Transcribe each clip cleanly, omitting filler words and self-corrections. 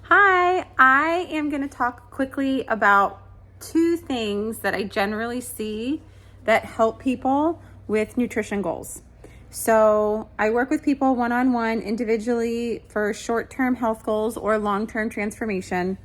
Hi, I am going to talk quickly about two things that I generally see that help people with nutrition goals. So I work with people one-on-one individually for short-term health goals or long-term transformation.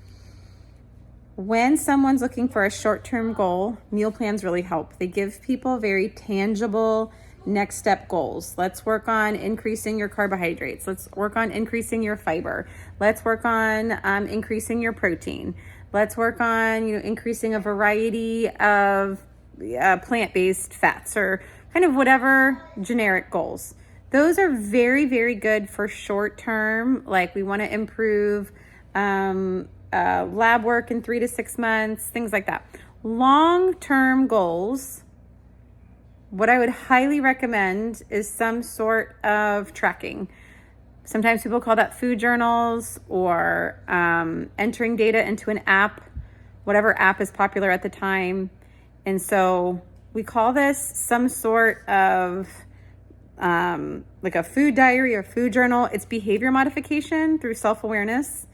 When someone's looking for a short-term goal, meal plans really help. They give people very tangible next step goals. Let's work on increasing your carbohydrates. Let's work on increasing your fiber. Let's work on increasing your protein. Let's work on increasing a variety of plant-based fats or kind of whatever generic goals. Those are very, very good for short term. Like we want to improve lab work in 3 to 6 months, things like that. Long-term goals, what I would highly recommend is some sort of tracking. Sometimes people call that food journals or entering data into an app, whatever app is popular at the time. And so we call this some sort of like a food diary or food journal. It's behavior modification through self-awareness.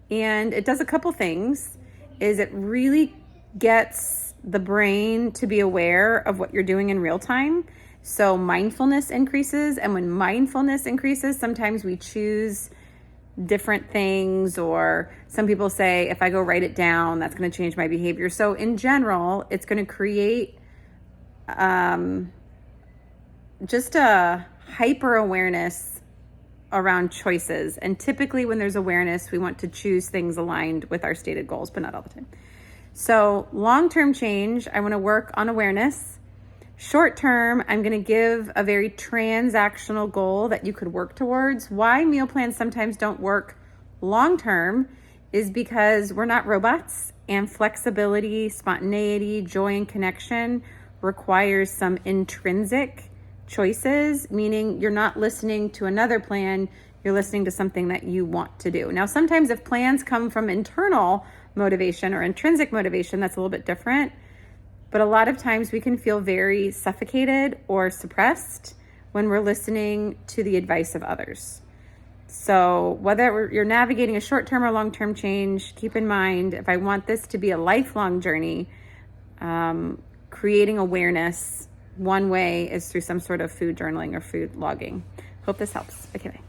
And it does a couple things. It really gets the brain to be aware of what you're doing in real time. So mindfulness increases. And when mindfulness increases, sometimes we choose different things, or some people say, if I go write it down, that's going to change my behavior. So in general, it's going to create just a hyper awareness around choices. And typically when there's awareness, we want to choose things aligned with our stated goals, but not all the time. So long-term change, I want to work on awareness. Short-term, I'm going to give a very transactional goal that you could work towards. Why meal plans sometimes don't work long-term is because we're not robots, and flexibility, spontaneity, joy, and connection requires some intrinsic choices, meaning you're not listening to another plan, you're listening to something that you want to do. Now, sometimes if plans come from internal motivation or intrinsic motivation, that's a little bit different. But a lot of times we can feel very suffocated or suppressed when we're listening to the advice of others. So whether you're navigating a short-term or long-term change, keep in mind, if I want this to be a lifelong journey, creating awareness, one way is through some sort of food journaling or food logging. Hope this helps. Okay, bye.